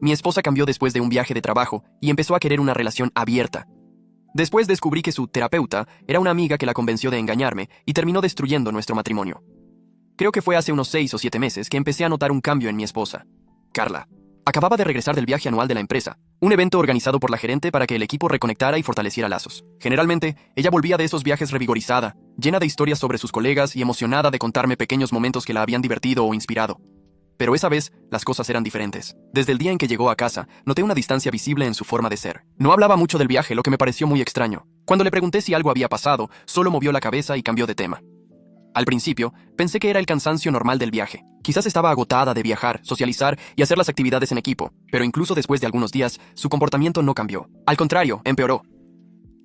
Mi esposa cambió después de un viaje de trabajo y empezó a querer una relación abierta. Después descubrí que su terapeuta era una amiga que la convenció de engañarme y terminó destruyendo nuestro matrimonio. Creo que fue hace unos 6 o 7 meses que empecé a notar un cambio en mi esposa. Carla acababa de regresar del viaje anual de la empresa, un evento organizado por la gerente para que el equipo reconectara y fortaleciera lazos. Generalmente, ella volvía de esos viajes revigorizada, llena de historias sobre sus colegas y emocionada de contarme pequeños momentos que la habían divertido o inspirado. Pero esa vez, las cosas eran diferentes. Desde el día en que llegó a casa, noté una distancia visible en su forma de ser. No hablaba mucho del viaje, lo que me pareció muy extraño. Cuando le pregunté si algo había pasado, solo movió la cabeza y cambió de tema. Al principio, pensé que era el cansancio normal del viaje. Quizás estaba agotada de viajar, socializar y hacer las actividades en equipo, pero incluso después de algunos días, su comportamiento no cambió. Al contrario, empeoró.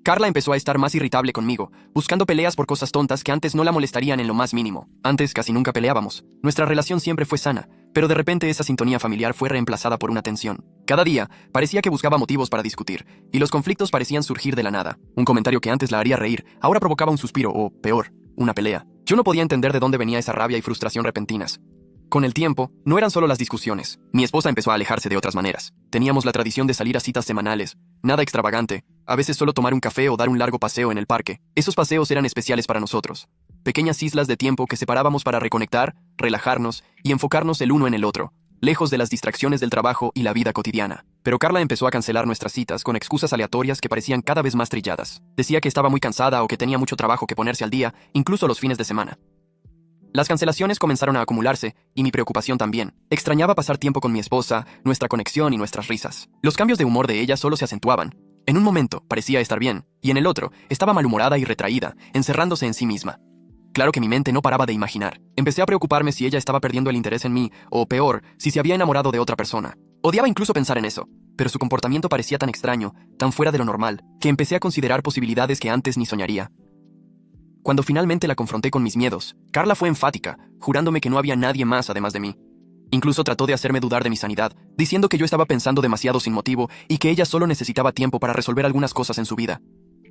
Carla empezó a estar más irritable conmigo, buscando peleas por cosas tontas que antes no la molestarían en lo más mínimo. Antes casi nunca peleábamos. Nuestra relación siempre fue sana, pero de repente esa sintonía familiar fue reemplazada por una tensión. Cada día, parecía que buscaba motivos para discutir, y los conflictos parecían surgir de la nada. Un comentario que antes la haría reír, ahora provocaba un suspiro o, peor, una pelea. Yo no podía entender de dónde venía esa rabia y frustración repentinas. Con el tiempo, no eran solo las discusiones. Mi esposa empezó a alejarse de otras maneras. Teníamos la tradición de salir a citas semanales, nada extravagante, a veces solo tomar un café o dar un largo paseo en el parque. Esos paseos eran especiales para nosotros. Pequeñas islas de tiempo que separábamos para reconectar, relajarnos y enfocarnos el uno en el otro, lejos de las distracciones del trabajo y la vida cotidiana. Pero Carla empezó a cancelar nuestras citas con excusas aleatorias que parecían cada vez más trilladas. Decía que estaba muy cansada o que tenía mucho trabajo que ponerse al día, incluso los fines de semana. Las cancelaciones comenzaron a acumularse, y mi preocupación también. Extrañaba pasar tiempo con mi esposa, nuestra conexión y nuestras risas. Los cambios de humor de ella solo se acentuaban. En un momento parecía estar bien, y en el otro estaba malhumorada y retraída, encerrándose en sí misma. Claro que mi mente no paraba de imaginar. Empecé a preocuparme si ella estaba perdiendo el interés en mí, o peor, si se había enamorado de otra persona. Odiaba incluso pensar en eso, pero su comportamiento parecía tan extraño, tan fuera de lo normal, que empecé a considerar posibilidades que antes ni soñaría. Cuando finalmente la confronté con mis miedos, Carla fue enfática, jurándome que no había nadie más además de mí. Incluso trató de hacerme dudar de mi sanidad, diciendo que yo estaba pensando demasiado sin motivo y que ella solo necesitaba tiempo para resolver algunas cosas en su vida.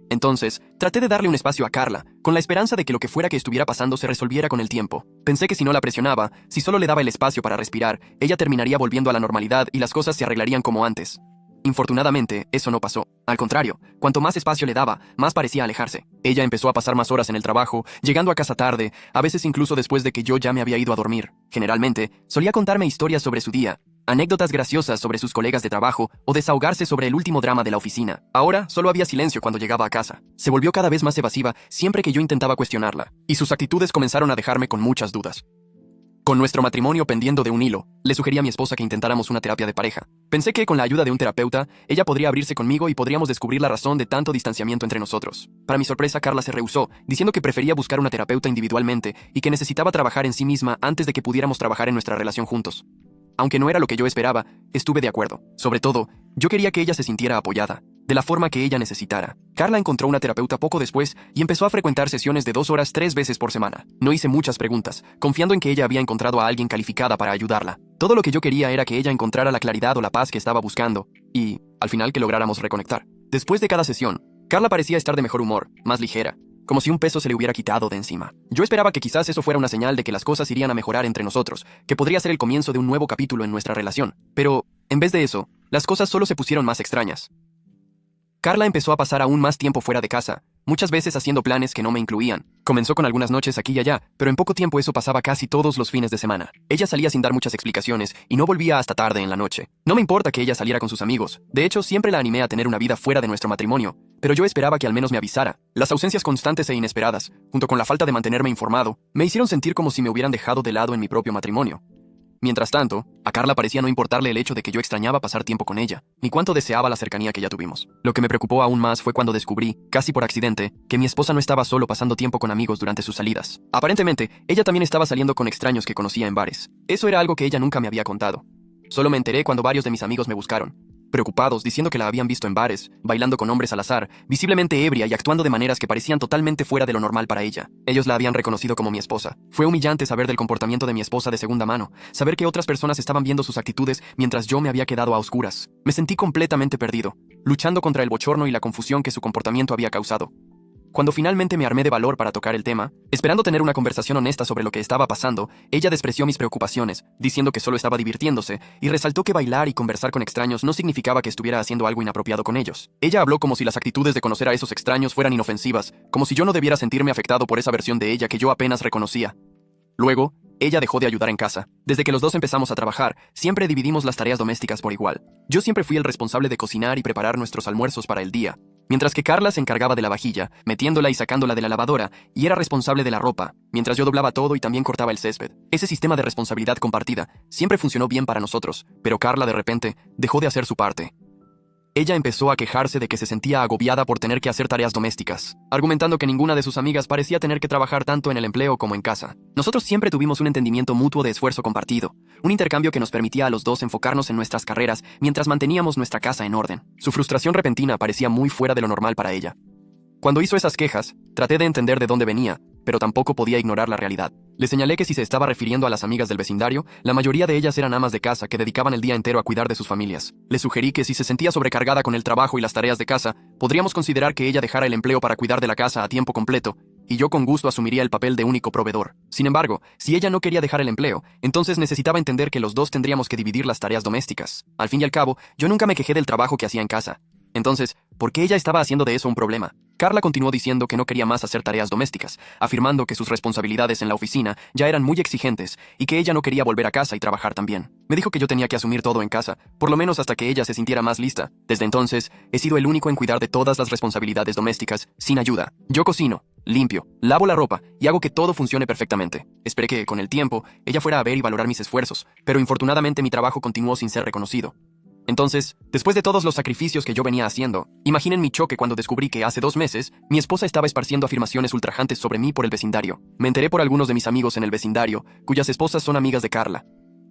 Entonces, traté de darle un espacio a Carla, con la esperanza de que lo que fuera que estuviera pasando se resolviera con el tiempo. Pensé que si no la presionaba, si solo le daba el espacio para respirar, ella terminaría volviendo a la normalidad y las cosas se arreglarían como antes. Infortunadamente, eso no pasó. Al contrario, cuanto más espacio le daba, más parecía alejarse. Ella empezó a pasar más horas en el trabajo, llegando a casa tarde, a veces incluso después de que yo ya me había ido a dormir. Generalmente, solía contarme historias sobre su día, anécdotas graciosas sobre sus colegas de trabajo o desahogarse sobre el último drama de la oficina. Ahora, solo había silencio cuando llegaba a casa. Se volvió cada vez más evasiva siempre que yo intentaba cuestionarla, y sus actitudes comenzaron a dejarme con muchas dudas. Con nuestro matrimonio pendiendo de un hilo, le sugerí a mi esposa que intentáramos una terapia de pareja. Pensé que con la ayuda de un terapeuta, ella podría abrirse conmigo y podríamos descubrir la razón de tanto distanciamiento entre nosotros. Para mi sorpresa, Carla se rehusó, diciendo que prefería buscar una terapeuta individualmente y que necesitaba trabajar en sí misma antes de que pudiéramos trabajar en nuestra relación juntos. Aunque no era lo que yo esperaba, estuve de acuerdo. Sobre todo, yo quería que ella se sintiera apoyada, de la forma que ella necesitara. Carla encontró una terapeuta poco después y empezó a frecuentar sesiones de 2 horas 3 veces por semana. No hice muchas preguntas, confiando en que ella había encontrado a alguien calificada para ayudarla. Todo lo que yo quería era que ella encontrara la claridad o la paz que estaba buscando, y, al final, que lográramos reconectar. Después de cada sesión, Carla parecía estar de mejor humor, más ligera, como si un peso se le hubiera quitado de encima. Yo esperaba que quizás eso fuera una señal de que las cosas irían a mejorar entre nosotros, que podría ser el comienzo de un nuevo capítulo en nuestra relación. Pero, en vez de eso, las cosas solo se pusieron más extrañas. Carla empezó a pasar aún más tiempo fuera de casa, muchas veces haciendo planes que no me incluían. Comenzó con algunas noches aquí y allá, pero en poco tiempo eso pasaba casi todos los fines de semana. Ella salía sin dar muchas explicaciones y no volvía hasta tarde en la noche. No me importa que ella saliera con sus amigos. De hecho, siempre la animé a tener una vida fuera de nuestro matrimonio, pero yo esperaba que al menos me avisara. Las ausencias constantes e inesperadas, junto con la falta de mantenerme informado, me hicieron sentir como si me hubieran dejado de lado en mi propio matrimonio. Mientras tanto, a Carla parecía no importarle el hecho de que yo extrañaba pasar tiempo con ella, ni cuánto deseaba la cercanía que ya tuvimos. Lo que me preocupó aún más fue cuando descubrí, casi por accidente, que mi esposa no estaba solo pasando tiempo con amigos durante sus salidas. Aparentemente, ella también estaba saliendo con extraños que conocía en bares. Eso era algo que ella nunca me había contado. Solo me enteré cuando varios de mis amigos me buscaron, preocupados, diciendo que la habían visto en bares, bailando con hombres al azar, visiblemente ebria y actuando de maneras que parecían totalmente fuera de lo normal para ella. Ellos la habían reconocido como mi esposa. Fue humillante saber del comportamiento de mi esposa de segunda mano, saber que otras personas estaban viendo sus actitudes mientras yo me había quedado a oscuras. Me sentí completamente perdido, luchando contra el bochorno y la confusión que su comportamiento había causado. Cuando finalmente me armé de valor para tocar el tema, esperando tener una conversación honesta sobre lo que estaba pasando, ella despreció mis preocupaciones, diciendo que solo estaba divirtiéndose, y resaltó que bailar y conversar con extraños no significaba que estuviera haciendo algo inapropiado con ellos. Ella habló como si las actitudes de conocer a esos extraños fueran inofensivas, como si yo no debiera sentirme afectado por esa versión de ella que yo apenas reconocía. Luego, ella dejó de ayudar en casa. Desde que los dos empezamos a trabajar, siempre dividimos las tareas domésticas por igual. Yo siempre fui el responsable de cocinar y preparar nuestros almuerzos para el día, mientras que Carla se encargaba de la vajilla, metiéndola y sacándola de la lavadora, y era responsable de la ropa, mientras yo doblaba todo y también cortaba el césped. Ese sistema de responsabilidad compartida siempre funcionó bien para nosotros, pero Carla de repente dejó de hacer su parte. Ella empezó a quejarse de que se sentía agobiada por tener que hacer tareas domésticas, argumentando que ninguna de sus amigas parecía tener que trabajar tanto en el empleo como en casa. Nosotros siempre tuvimos un entendimiento mutuo de esfuerzo compartido, un intercambio que nos permitía a los dos enfocarnos en nuestras carreras mientras manteníamos nuestra casa en orden. Su frustración repentina parecía muy fuera de lo normal para ella. Cuando hizo esas quejas, traté de entender de dónde venía, pero tampoco podía ignorar la realidad. Le señalé que si se estaba refiriendo a las amigas del vecindario, la mayoría de ellas eran amas de casa que dedicaban el día entero a cuidar de sus familias. Le sugerí que si se sentía sobrecargada con el trabajo y las tareas de casa, podríamos considerar que ella dejara el empleo para cuidar de la casa a tiempo completo, y yo con gusto asumiría el papel de único proveedor. Sin embargo, si ella no quería dejar el empleo, entonces necesitaba entender que los dos tendríamos que dividir las tareas domésticas. Al fin y al cabo, yo nunca me quejé del trabajo que hacía en casa. Entonces, ¿por qué ella estaba haciendo de eso un problema? Carla continuó diciendo que no quería más hacer tareas domésticas, afirmando que sus responsabilidades en la oficina ya eran muy exigentes y que ella no quería volver a casa y trabajar también. Me dijo que yo tenía que asumir todo en casa, por lo menos hasta que ella se sintiera más lista. Desde entonces, he sido el único en cuidar de todas las responsabilidades domésticas, sin ayuda. Yo cocino, limpio, lavo la ropa y hago que todo funcione perfectamente. Esperé que, con el tiempo, ella fuera a ver y valorar mis esfuerzos, pero infortunadamente mi trabajo continuó sin ser reconocido. Entonces, después de todos los sacrificios que yo venía haciendo, imaginen mi choque cuando descubrí que hace 2 meses, mi esposa estaba esparciendo afirmaciones ultrajantes sobre mí por el vecindario. Me enteré por algunos de mis amigos en el vecindario, cuyas esposas son amigas de Carla.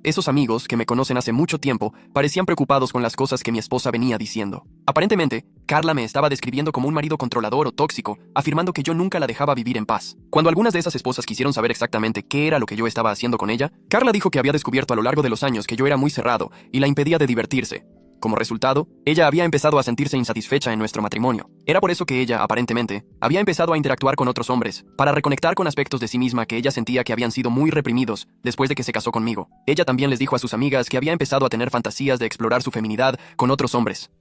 Esos amigos, que me conocen hace mucho tiempo, parecían preocupados con las cosas que mi esposa venía diciendo. Aparentemente, Carla me estaba describiendo como un marido controlador o tóxico, afirmando que yo nunca la dejaba vivir en paz. Cuando algunas de esas esposas quisieron saber exactamente qué era lo que yo estaba haciendo con ella, Carla dijo que había descubierto a lo largo de los años que yo era muy cerrado y la impedía de divertirse. Como resultado, ella había empezado a sentirse insatisfecha en nuestro matrimonio. Era por eso que ella, aparentemente, había empezado a interactuar con otros hombres, para reconectar con aspectos de sí misma que ella sentía que habían sido muy reprimidos después de que se casó conmigo. Ella también les dijo a sus amigas que había empezado a tener fantasías de explorar su feminidad con otros hombres.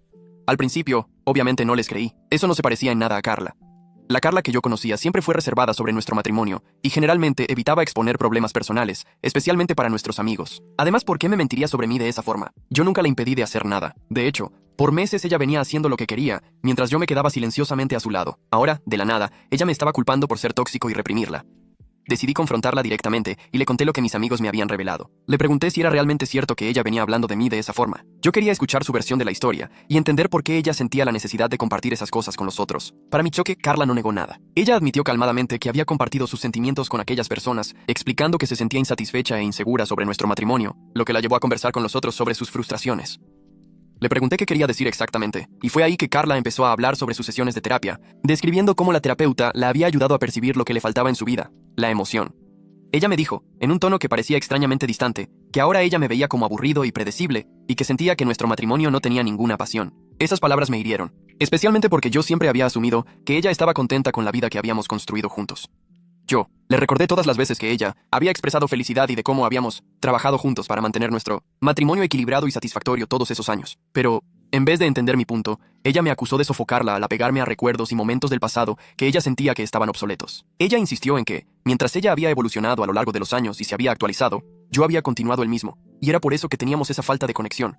Al principio, obviamente no les creí. Eso no se parecía en nada a Carla. La Carla que yo conocía siempre fue reservada sobre nuestro matrimonio y generalmente evitaba exponer problemas personales, especialmente para nuestros amigos. Además, ¿por qué me mentiría sobre mí de esa forma? Yo nunca la impedí de hacer nada. De hecho, por meses ella venía haciendo lo que quería, mientras yo me quedaba silenciosamente a su lado. Ahora, de la nada, ella me estaba culpando por ser tóxico y reprimirla. Decidí confrontarla directamente y le conté lo que mis amigos me habían revelado. Le pregunté si era realmente cierto que ella venía hablando de mí de esa forma. Yo quería escuchar su versión de la historia y entender por qué ella sentía la necesidad de compartir esas cosas con los otros. Para mi choque, Carla no negó nada. Ella admitió calmadamente que había compartido sus sentimientos con aquellas personas, explicando que se sentía insatisfecha e insegura sobre nuestro matrimonio, lo que la llevó a conversar con los otros sobre sus frustraciones. Le pregunté qué quería decir exactamente, y fue ahí que Carla empezó a hablar sobre sus sesiones de terapia, describiendo cómo la terapeuta la había ayudado a percibir lo que le faltaba en su vida, la emoción. Ella me dijo, en un tono que parecía extrañamente distante, que ahora ella me veía como aburrido y predecible, y que sentía que nuestro matrimonio no tenía ninguna pasión. Esas palabras me hirieron, especialmente porque yo siempre había asumido que ella estaba contenta con la vida que habíamos construido juntos. Yo le recordé todas las veces que ella había expresado felicidad y de cómo habíamos trabajado juntos para mantener nuestro matrimonio equilibrado y satisfactorio todos esos años. Pero, en vez de entender mi punto, ella me acusó de sofocarla al apegarme a recuerdos y momentos del pasado que ella sentía que estaban obsoletos. Ella insistió en que, mientras ella había evolucionado a lo largo de los años y se había actualizado, yo había continuado el mismo, y era por eso que teníamos esa falta de conexión.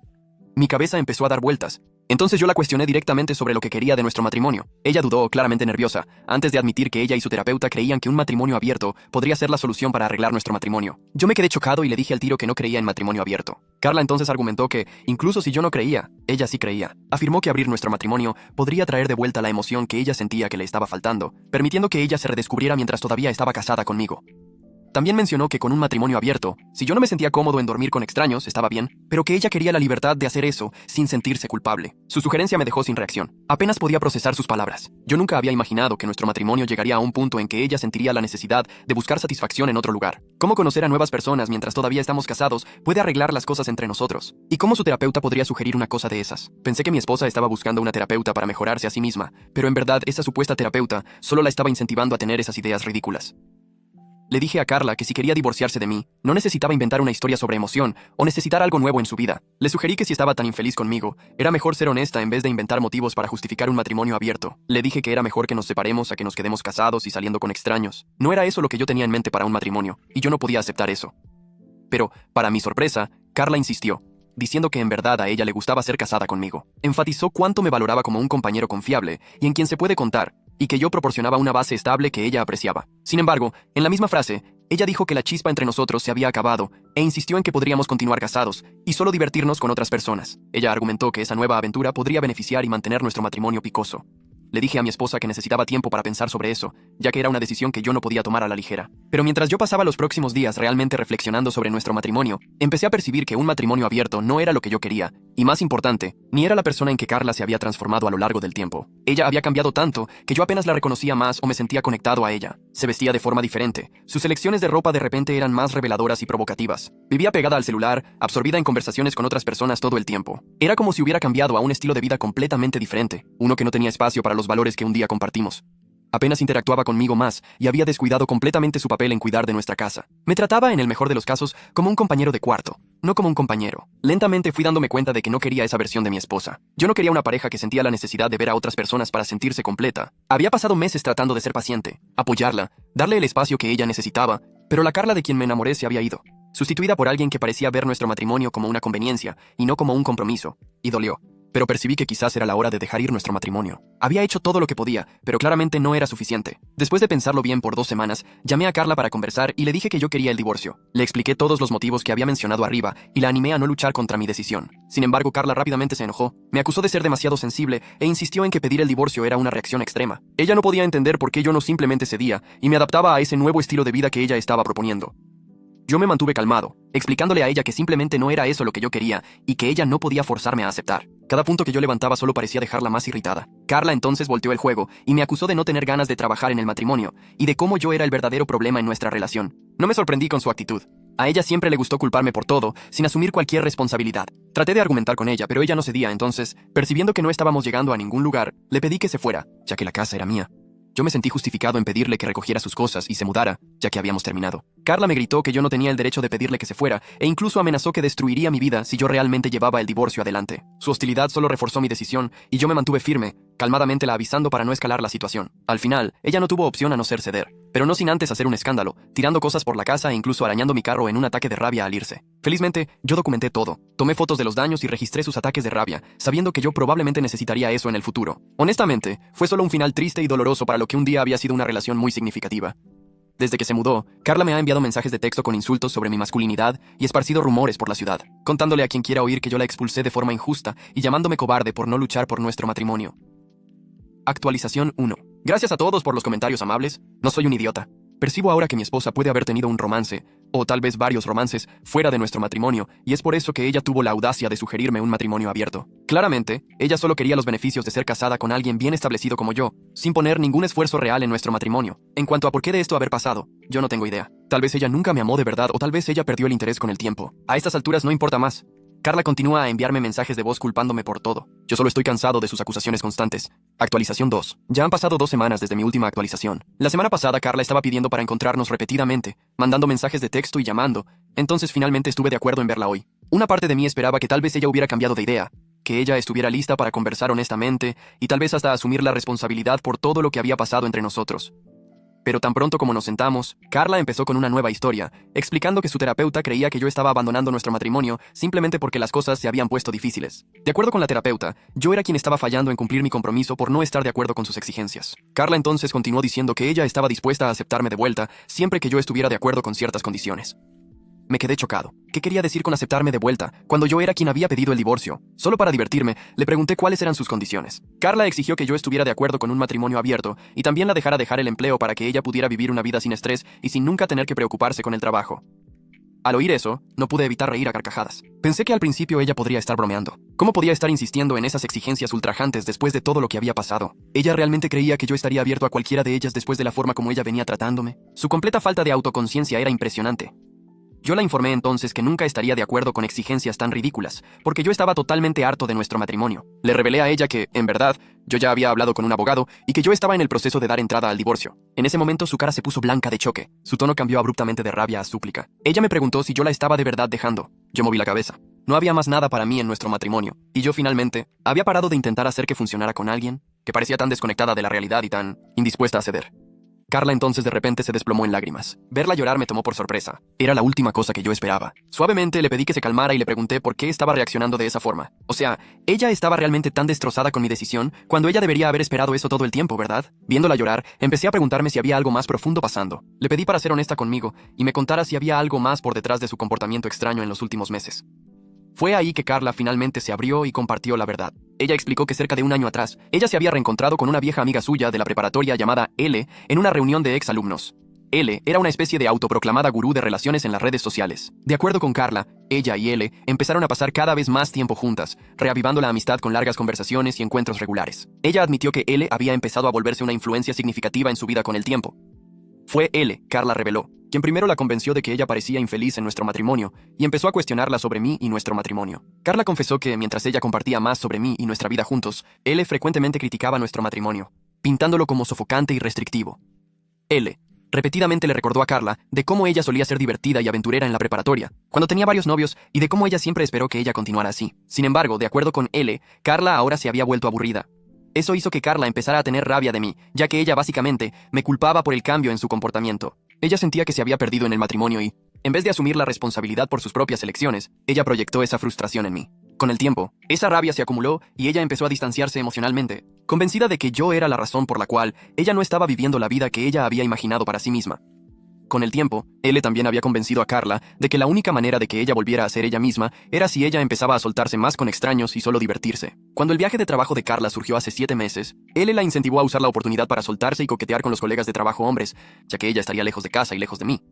Mi cabeza empezó a dar vueltas. Entonces yo la cuestioné directamente sobre lo que quería de nuestro matrimonio. Ella dudó, claramente nerviosa, antes de admitir que ella y su terapeuta creían que un matrimonio abierto podría ser la solución para arreglar nuestro matrimonio. Yo me quedé chocado y le dije al tiro que no creía en matrimonio abierto. Carla entonces argumentó que, incluso si yo no creía, ella sí creía. Afirmó que abrir nuestro matrimonio podría traer de vuelta la emoción que ella sentía que le estaba faltando, permitiendo que ella se redescubriera mientras todavía estaba casada conmigo. También mencionó que con un matrimonio abierto, si yo no me sentía cómodo en dormir con extraños, estaba bien, pero que ella quería la libertad de hacer eso sin sentirse culpable. Su sugerencia me dejó sin reacción. Apenas podía procesar sus palabras. Yo nunca había imaginado que nuestro matrimonio llegaría a un punto en que ella sentiría la necesidad de buscar satisfacción en otro lugar. Cómo conocer a nuevas personas mientras todavía estamos casados puede arreglar las cosas entre nosotros. Y cómo su terapeuta podría sugerir una cosa de esas. Pensé que mi esposa estaba buscando una terapeuta para mejorarse a sí misma, pero en verdad esa supuesta terapeuta solo la estaba incentivando a tener esas ideas ridículas. Le dije a Carla que si quería divorciarse de mí, no necesitaba inventar una historia sobre emoción o necesitar algo nuevo en su vida. Le sugerí que si estaba tan infeliz conmigo, era mejor ser honesta en vez de inventar motivos para justificar un matrimonio abierto. Le dije que era mejor que nos separemos a que nos quedemos casados y saliendo con extraños. No era eso lo que yo tenía en mente para un matrimonio, y yo no podía aceptar eso. Pero, para mi sorpresa, Carla insistió, diciendo que en verdad a ella le gustaba ser casada conmigo. Enfatizó cuánto me valoraba como un compañero confiable y en quien se puede contar, y que yo proporcionaba una base estable que ella apreciaba. Sin embargo, en la misma frase, ella dijo que la chispa entre nosotros se había acabado e insistió en que podríamos continuar casados y solo divertirnos con otras personas. Ella argumentó que esa nueva aventura podría beneficiar y mantener nuestro matrimonio picoso. Le dije a mi esposa que necesitaba tiempo para pensar sobre eso, ya que era una decisión que yo no podía tomar a la ligera. Pero mientras yo pasaba los próximos días realmente reflexionando sobre nuestro matrimonio, empecé a percibir que un matrimonio abierto no era lo que yo quería, y más importante, ni era la persona en que Carla se había transformado a lo largo del tiempo. Ella había cambiado tanto que yo apenas la reconocía más o me sentía conectado a ella. Se vestía de forma diferente. Sus elecciones de ropa de repente eran más reveladoras y provocativas. Vivía pegada al celular, absorbida en conversaciones con otras personas todo el tiempo. Era como si hubiera cambiado a un estilo de vida completamente diferente, uno que no tenía espacio para los valores que un día compartimos. Apenas interactuaba conmigo más y había descuidado completamente su papel en cuidar de nuestra casa. Me trataba, en el mejor de los casos, como un compañero de cuarto, no como un compañero. Lentamente fui dándome cuenta de que no quería esa versión de mi esposa. Yo no quería una pareja que sentía la necesidad de ver a otras personas para sentirse completa. Había pasado meses tratando de ser paciente, apoyarla, darle el espacio que ella necesitaba, pero la Carla de quien me enamoré se había ido, sustituida por alguien que parecía ver nuestro matrimonio como una conveniencia y no como un compromiso, y dolió. Pero percibí que quizás era la hora de dejar ir nuestro matrimonio. Había hecho todo lo que podía, pero claramente no era suficiente. Después de pensarlo bien por 2 semanas, llamé a Carla para conversar y le dije que yo quería el divorcio. Le expliqué todos los motivos que había mencionado arriba y la animé a no luchar contra mi decisión. Sin embargo, Carla rápidamente se enojó, me acusó de ser demasiado sensible e insistió en que pedir el divorcio era una reacción extrema. Ella no podía entender por qué yo no simplemente cedía y me adaptaba a ese nuevo estilo de vida que ella estaba proponiendo. Yo me mantuve calmado, explicándole a ella que simplemente no era eso lo que yo quería y que ella no podía forzarme a aceptar. Cada punto que yo levantaba solo parecía dejarla más irritada. Carla entonces volteó el juego y me acusó de no tener ganas de trabajar en el matrimonio y de cómo yo era el verdadero problema en nuestra relación. No me sorprendí con su actitud. A ella siempre le gustó culparme por todo, sin asumir cualquier responsabilidad. Traté de argumentar con ella, pero ella no cedía, entonces, percibiendo que no estábamos llegando a ningún lugar, le pedí que se fuera, ya que la casa era mía. Yo me sentí justificado en pedirle que recogiera sus cosas y se mudara, ya que habíamos terminado. Carla me gritó que yo no tenía el derecho de pedirle que se fuera, e incluso amenazó que destruiría mi vida si yo realmente llevaba el divorcio adelante. Su hostilidad solo reforzó mi decisión, y yo me mantuve firme, calmadamente la avisando para no escalar la situación. Al final, ella no tuvo opción a no ser ceder, pero no sin antes hacer un escándalo, tirando cosas por la casa e incluso arañando mi carro en un ataque de rabia al irse. Felizmente, yo documenté todo. Tomé fotos de los daños y registré sus ataques de rabia, sabiendo que yo probablemente necesitaría eso en el futuro. Honestamente, fue solo un final triste y doloroso para lo que un día había sido una relación muy significativa. Desde que se mudó, Carla me ha enviado mensajes de texto con insultos sobre mi masculinidad y esparcido rumores por la ciudad, contándole a quien quiera oír que yo la expulsé de forma injusta y llamándome cobarde por no luchar por nuestro matrimonio. Actualización 1. Gracias a todos por los comentarios amables. No soy un idiota. Percibo ahora que mi esposa puede haber tenido un romance, o tal vez varios romances, fuera de nuestro matrimonio, y es por eso que ella tuvo la audacia de sugerirme un matrimonio abierto. Claramente, ella solo quería los beneficios de ser casada con alguien bien establecido como yo, sin poner ningún esfuerzo real en nuestro matrimonio. En cuanto a por qué de esto haber pasado, yo no tengo idea. Tal vez ella nunca me amó de verdad, o tal vez ella perdió el interés con el tiempo. A estas alturas no importa más. Carla continúa a enviarme mensajes de voz culpándome por todo. Yo solo estoy cansado de sus acusaciones constantes. Actualización 2. Ya han pasado 2 semanas desde mi última actualización. La semana pasada Carla estaba pidiendo para encontrarnos repetidamente, mandando mensajes de texto y llamando. Entonces finalmente estuve de acuerdo en verla hoy. Una parte de mí esperaba que tal vez ella hubiera cambiado de idea, que ella estuviera lista para conversar honestamente y tal vez hasta asumir la responsabilidad por todo lo que había pasado entre nosotros. Pero tan pronto como nos sentamos, Carla empezó con una nueva historia, explicando que su terapeuta creía que yo estaba abandonando nuestro matrimonio simplemente porque las cosas se habían puesto difíciles. De acuerdo con la terapeuta, yo era quien estaba fallando en cumplir mi compromiso por no estar de acuerdo con sus exigencias. Carla entonces continuó diciendo que ella estaba dispuesta a aceptarme de vuelta siempre que yo estuviera de acuerdo con ciertas condiciones. Me quedé chocado. ¿Qué quería decir con aceptarme de vuelta, cuando yo era quien había pedido el divorcio? Solo para divertirme, le pregunté cuáles eran sus condiciones. Carla exigió que yo estuviera de acuerdo con un matrimonio abierto y también la dejara dejar el empleo para que ella pudiera vivir una vida sin estrés y sin nunca tener que preocuparse con el trabajo. Al oír eso, no pude evitar reír a carcajadas. Pensé que al principio ella podría estar bromeando. ¿Cómo podía estar insistiendo en esas exigencias ultrajantes después de todo lo que había pasado? ¿Ella realmente creía que yo estaría abierto a cualquiera de ellas después de la forma como ella venía tratándome? Su completa falta de autoconciencia era impresionante. Yo la informé entonces que nunca estaría de acuerdo con exigencias tan ridículas, porque yo estaba totalmente harto de nuestro matrimonio. Le revelé a ella que, en verdad, yo ya había hablado con un abogado y que yo estaba en el proceso de dar entrada al divorcio. En ese momento su cara se puso blanca de choque. Su tono cambió abruptamente de rabia a súplica. Ella me preguntó si yo la estaba de verdad dejando. Yo moví la cabeza. No había más nada para mí en nuestro matrimonio, y yo finalmente había parado de intentar hacer que funcionara con alguien que parecía tan desconectada de la realidad y tan indispuesta a ceder. Carla entonces de repente se desplomó en lágrimas. Verla llorar me tomó por sorpresa. Era la última cosa que yo esperaba. Suavemente le pedí que se calmara y le pregunté por qué estaba reaccionando de esa forma. O sea, ella estaba realmente tan destrozada con mi decisión cuando ella debería haber esperado eso todo el tiempo, ¿verdad? Viéndola llorar, empecé a preguntarme si había algo más profundo pasando. Le pedí para ser honesta conmigo y me contara si había algo más por detrás de su comportamiento extraño en los últimos meses. Fue ahí que Carla finalmente se abrió y compartió la verdad. Ella explicó que cerca de un año atrás, ella se había reencontrado con una vieja amiga suya de la preparatoria llamada L en una reunión de exalumnos. L era una especie de autoproclamada gurú de relaciones en las redes sociales. De acuerdo con Carla, ella y L empezaron a pasar cada vez más tiempo juntas, reavivando la amistad con largas conversaciones y encuentros regulares. Ella admitió que L había empezado a volverse una influencia significativa en su vida con el tiempo. Fue L, Carla reveló, quien primero la convenció de que ella parecía infeliz en nuestro matrimonio y empezó a cuestionarla sobre mí y nuestro matrimonio. Carla confesó que mientras ella compartía más sobre mí y nuestra vida juntos, L frecuentemente criticaba nuestro matrimonio, pintándolo como sofocante y restrictivo. L repetidamente le recordó a Carla de cómo ella solía ser divertida y aventurera en la preparatoria, cuando tenía varios novios, y de cómo ella siempre esperó que ella continuara así. Sin embargo, de acuerdo con L, Carla ahora se había vuelto aburrida. Eso hizo que Carla empezara a tener rabia de mí, ya que ella básicamente me culpaba por el cambio en su comportamiento. Ella sentía que se había perdido en el matrimonio y, en vez de asumir la responsabilidad por sus propias elecciones, ella proyectó esa frustración en mí. Con el tiempo, esa rabia se acumuló y ella empezó a distanciarse emocionalmente, convencida de que yo era la razón por la cual ella no estaba viviendo la vida que ella había imaginado para sí misma. Con el tiempo, L también había convencido a Carla de que la única manera de que ella volviera a ser ella misma era si ella empezaba a soltarse más con extraños y solo divertirse. Cuando el viaje de trabajo de Carla surgió hace 7 meses, L la incentivó a usar la oportunidad para soltarse y coquetear con los colegas de trabajo hombres, ya que ella estaría lejos de casa y lejos de mí.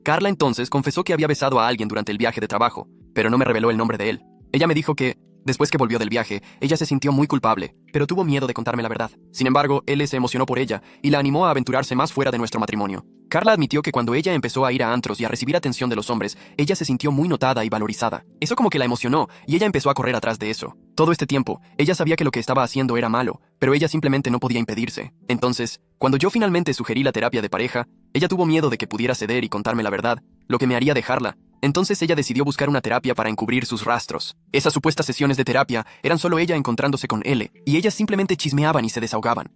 Carla entonces confesó que había besado a alguien durante el viaje de trabajo, pero no me reveló el nombre de él. Ella me dijo que, después que volvió del viaje, ella se sintió muy culpable, pero tuvo miedo de contarme la verdad. Sin embargo, L se emocionó por ella y la animó a aventurarse más fuera de nuestro matrimonio. Carla admitió que cuando ella empezó a ir a antros y a recibir atención de los hombres, ella se sintió muy notada y valorizada. Eso como que la emocionó y ella empezó a correr atrás de eso. Todo este tiempo, ella sabía que lo que estaba haciendo era malo, pero ella simplemente no podía impedirse. Entonces, cuando yo finalmente sugerí la terapia de pareja, ella tuvo miedo de que pudiera ceder y contarme la verdad, lo que me haría dejarla. Entonces ella decidió buscar una terapia para encubrir sus rastros. Esas supuestas sesiones de terapia eran solo ella encontrándose con L, y ellas simplemente chismeaban y se desahogaban.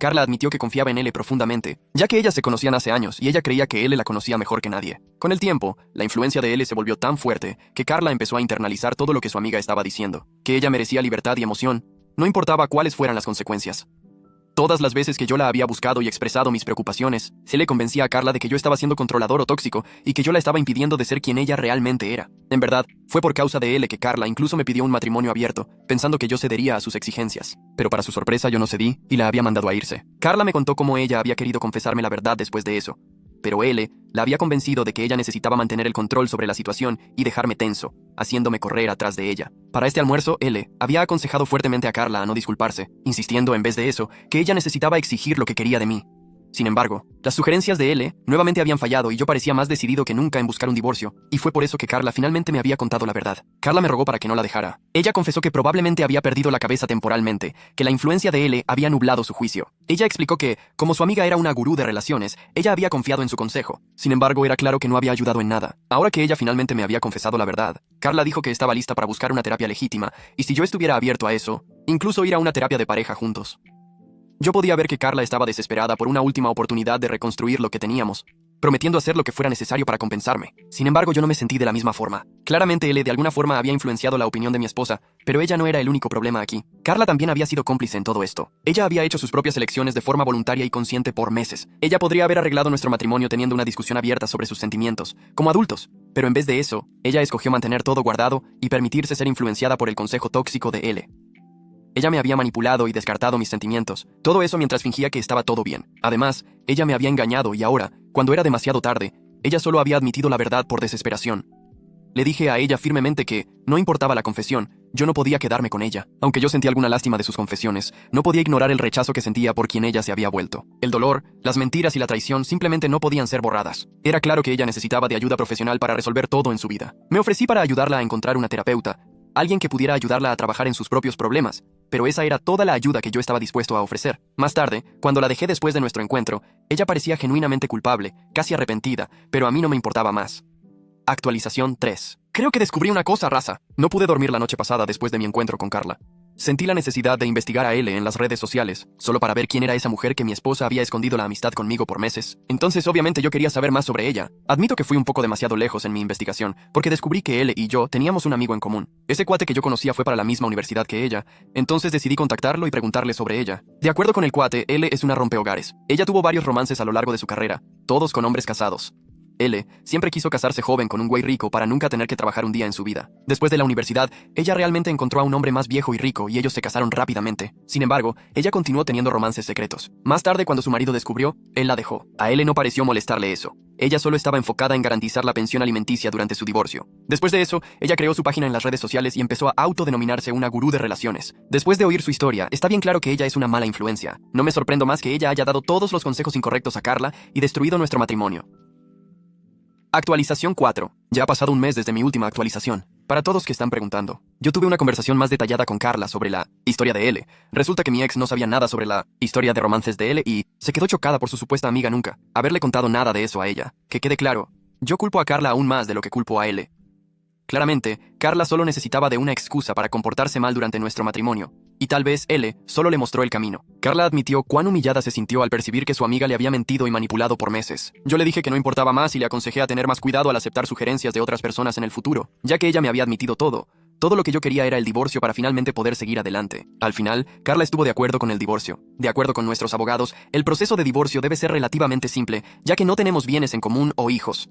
Carla admitió que confiaba en L profundamente, ya que ellas se conocían hace años y ella creía que L la conocía mejor que nadie. Con el tiempo, la influencia de L se volvió tan fuerte que Carla empezó a internalizar todo lo que su amiga estaba diciendo, que ella merecía libertad y emoción, no importaba cuáles fueran las consecuencias. Todas las veces que yo la había buscado y expresado mis preocupaciones, se le convencía a Carla de que yo estaba siendo controlador o tóxico y que yo la estaba impidiendo de ser quien ella realmente era. En verdad, fue por causa de él que Carla incluso me pidió un matrimonio abierto, pensando que yo cedería a sus exigencias. Pero para su sorpresa yo no cedí y la había mandado a irse. Carla me contó cómo ella había querido confesarme la verdad después de eso, pero L la había convencido de que ella necesitaba mantener el control sobre la situación y dejarme tenso, haciéndome correr atrás de ella. Para este almuerzo, L había aconsejado fuertemente a Carla a no disculparse, insistiendo en vez de eso, que ella necesitaba exigir lo que quería de mí. Sin embargo, las sugerencias de L nuevamente habían fallado y yo parecía más decidido que nunca en buscar un divorcio, y fue por eso que Carla finalmente me había contado la verdad. Carla me rogó para que no la dejara. Ella confesó que probablemente había perdido la cabeza temporalmente, que la influencia de L había nublado su juicio. Ella explicó que, como su amiga era una gurú de relaciones, ella había confiado en su consejo. Sin embargo, era claro que no había ayudado en nada. Ahora que ella finalmente me había confesado la verdad, Carla dijo que estaba lista para buscar una terapia legítima, y si yo estuviera abierto a eso, incluso ir a una terapia de pareja juntos. Yo podía ver que Carla estaba desesperada por una última oportunidad de reconstruir lo que teníamos. prometiendo hacer lo que fuera necesario para compensarme. Sin embargo, yo no me sentí de la misma forma. Claramente él de alguna forma había influenciado la opinión de mi esposa, pero ella no era el único problema aquí. Carla también había sido cómplice en todo esto. Ella había hecho sus propias elecciones de forma voluntaria y consciente por meses. Ella podría haber arreglado nuestro matrimonio teniendo una discusión abierta sobre sus sentimientos, como adultos. Pero en vez de eso, ella escogió mantener todo guardado y permitirse ser influenciada por el consejo tóxico de L. Ella me había manipulado y descartado mis sentimientos. Todo eso mientras fingía que estaba todo bien. Además, ella me había engañado y ahora, cuando era demasiado tarde, ella solo había admitido la verdad por desesperación. Le dije a ella firmemente que, no importaba la confesión, yo no podía quedarme con ella. Aunque yo sentía alguna lástima de sus confesiones, no podía ignorar el rechazo que sentía por quien ella se había vuelto. El dolor, las mentiras y la traición simplemente no podían ser borradas. Era claro que ella necesitaba de ayuda profesional para resolver todo en su vida. Me ofrecí para ayudarla a encontrar una terapeuta, alguien que pudiera ayudarla a trabajar en sus propios problemas, pero esa era toda la ayuda que yo estaba dispuesto a ofrecer. Más tarde, cuando la dejé después de nuestro encuentro, ella parecía genuinamente culpable, casi arrepentida, pero a mí no me importaba más. Actualización 3. Creo que descubrí una cosa, raza. No pude dormir la noche pasada después de mi encuentro con Carla. Sentí la necesidad de investigar a L en las redes sociales, solo para ver quién era esa mujer que mi esposa había escondido la amistad conmigo por meses. Entonces, obviamente, yo quería saber más sobre ella. Admito que fui un poco demasiado lejos en mi investigación, porque descubrí que L y yo teníamos un amigo en común. Ese cuate que yo conocía fue para la misma universidad que ella, entonces decidí contactarlo y preguntarle sobre ella. De acuerdo con el cuate, L es una rompehogares. Ella tuvo varios romances a lo largo de su carrera, todos con hombres casados. L siempre quiso casarse joven con un güey rico para nunca tener que trabajar un día en su vida. Después de la universidad, ella realmente encontró a un hombre más viejo y rico y ellos se casaron rápidamente. Sin embargo, ella continuó teniendo romances secretos. Más tarde, cuando su marido descubrió, él la dejó. A L no pareció molestarle eso. Ella solo estaba enfocada en garantizar la pensión alimenticia durante su divorcio. Después de eso, ella creó su página en las redes sociales y empezó a autodenominarse una gurú de relaciones. Después de oír su historia, está bien claro que ella es una mala influencia. No me sorprendo más que ella haya dado todos los consejos incorrectos a Carla y destruido nuestro matrimonio. Actualización 4. Ya ha pasado un mes desde mi última actualización. Para todos que están preguntando, yo tuve una conversación más detallada con Carla sobre la historia de L. Resulta que mi ex no sabía nada sobre la historia de romances de L y se quedó chocada por su supuesta amiga nunca haberle contado nada de eso a ella. Que quede claro, yo culpo a Carla aún más de lo que culpo a L. Claramente, Carla solo necesitaba de una excusa para comportarse mal durante nuestro matrimonio, y tal vez L solo le mostró el camino. Carla admitió cuán humillada se sintió al percibir que su amiga le había mentido y manipulado por meses. Yo le dije que no importaba más y le aconsejé a tener más cuidado al aceptar sugerencias de otras personas en el futuro, ya que ella me había admitido todo. Todo lo que yo quería era el divorcio para finalmente poder seguir adelante. Al final, Carla estuvo de acuerdo con el divorcio. De acuerdo con nuestros abogados, el proceso de divorcio debe ser relativamente simple, ya que no tenemos bienes en común o hijos.